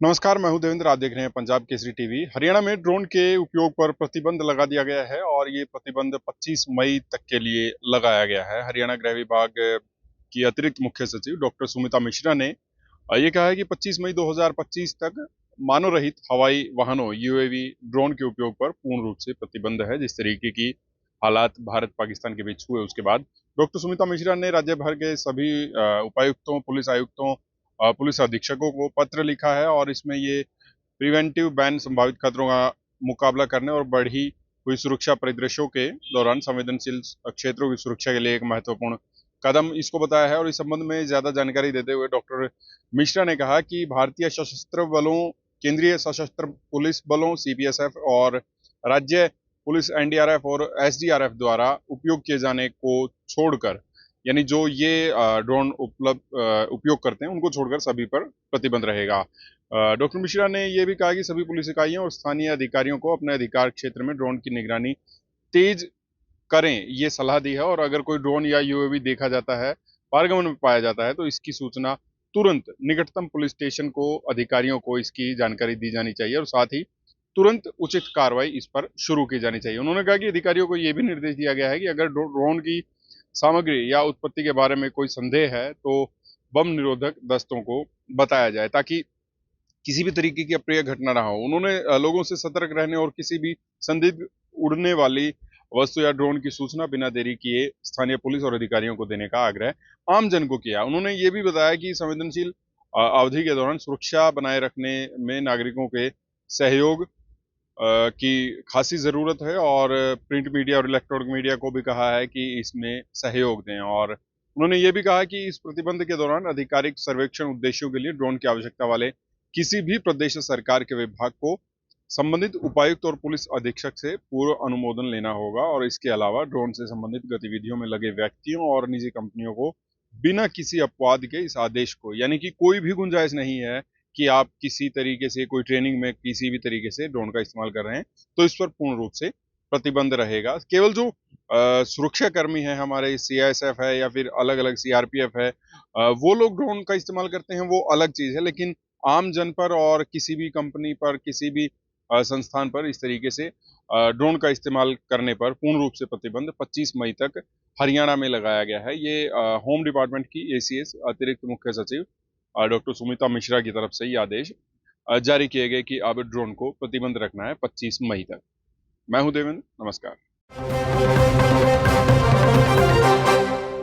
नमस्कार, मैं हूं देवेंद्र। आप देख रहे हैं पंजाब केसरी टीवी। हरियाणा में ड्रोन के उपयोग पर प्रतिबंध लगा दिया गया है और ये प्रतिबंध 25 मई तक के लिए लगाया गया है। हरियाणा गृह विभाग की अतिरिक्त मुख्य सचिव डॉक्टर सुमिता मिश्रा ने ये कहा है कि 25 मई 2025 तक मानव रहित हवाई वाहनों यूएवी ड्रोन के उपयोग पर पूर्ण रूप से प्रतिबंध है। जिस तरीके की हालात भारत पाकिस्तान के बीच हुए उसके बाद डॉक्टर सुमिता मिश्रा ने राज्य भर के सभी उपायुक्तों, पुलिस आयुक्तों, पुलिस अधीक्षकों को पत्र लिखा है और इसमें ये प्रिवेंटिव बैन संभावित खतरों का मुकाबला करने और बढ़ी हुई सुरक्षा परिदृश्यों के दौरान संवेदनशील क्षेत्रों की सुरक्षा के लिए एक महत्वपूर्ण कदम इसको बताया है। और इस संबंध में ज्यादा जानकारी देते हुए डॉक्टर मिश्रा ने कहा कि भारतीय सशस्त्र बलों, केंद्रीय सशस्त्र पुलिस बलों सीपीएसएफ और राज्य पुलिस एनडीआरएफ और एसडीआरएफ द्वारा उपयोग किए जाने को छोड़कर, यानी जो ये ड्रोन उपयोग करते हैं उनको छोड़कर सभी पर प्रतिबंध रहेगा। डॉक्टर मिश्रा ने यह भी कहा कि सभी पुलिस इकाइयों और स्थानीय अधिकारियों को अपने अधिकार क्षेत्र में ड्रोन की निगरानी तेज करें, ये सलाह दी है। और अगर कोई ड्रोन या यूएवी देखा जाता है, पारगमन में पाया जाता है, तो इसकी सूचना तुरंत निकटतम पुलिस स्टेशन को, अधिकारियों को इसकी जानकारी दी जानी चाहिए और साथ ही तुरंत उचित कार्रवाई इस पर शुरू की जानी चाहिए। उन्होंने कहा कि अधिकारियों को यह भी निर्देश दिया गया है कि अगर ड्रोन की सामग्री या उत्पत्ति के बारे में कोई संदेह है तो बम निरोधक दस्तों को बताया जाए ताकि किसी भी तरीके की अप्रिय घटना ना हो। उन्होंने लोगों से सतर्क रहने और किसी भी संदिग्ध उड़ने वाली वस्तु या ड्रोन की सूचना बिना देरी किए स्थानीय पुलिस और अधिकारियों को देने का आग्रह आम जन को किया। उन्होंने ये भी बताया कि संवेदनशील अवधि के दौरान सुरक्षा बनाए रखने में नागरिकों के सहयोग की खासी ज़रूरत है और प्रिंट मीडिया और इलेक्ट्रॉनिक मीडिया को भी कहा है कि इसमें सहयोग दें। और उन्होंने ये भी कहा कि इस प्रतिबंध के दौरान आधिकारिक सर्वेक्षण उद्देश्यों के लिए ड्रोन की आवश्यकता वाले किसी भी प्रदेश सरकार के विभाग को संबंधित उपायुक्त और पुलिस अधीक्षक से पूर्व अनुमोदन लेना होगा। और इसके अलावा ड्रोन से संबंधित गतिविधियों में लगे व्यक्तियों और निजी कंपनियों को बिना किसी अपवाद के इस आदेश को, यानी कि कोई भी गुंजाइश नहीं है कि आप किसी तरीके से कोई ट्रेनिंग में किसी भी तरीके से ड्रोन का इस्तेमाल कर रहे हैं, तो इस पर पूर्ण रूप से प्रतिबंध रहेगा। केवल जो सुरक्षा कर्मी है, हमारे सीआईएसएफ है या फिर अलग अलग सीआरपीएफ है, वो लोग ड्रोन का इस्तेमाल करते हैं, वो अलग चीज है। लेकिन आम जन पर और किसी भी कंपनी पर, किसी भी संस्थान पर इस तरीके से ड्रोन का इस्तेमाल करने पर पूर्ण रूप से प्रतिबंध 25 मई तक हरियाणा में लगाया गया है। ये होम डिपार्टमेंट की एसीएस अतिरिक्त मुख्य सचिव डॉक्टर सुमिता मिश्रा की तरफ से ये आदेश जारी किए गए कि अब ड्रोन को प्रतिबंध रखना है 25 मई तक। मैं हूं देवेंद्र, नमस्कार।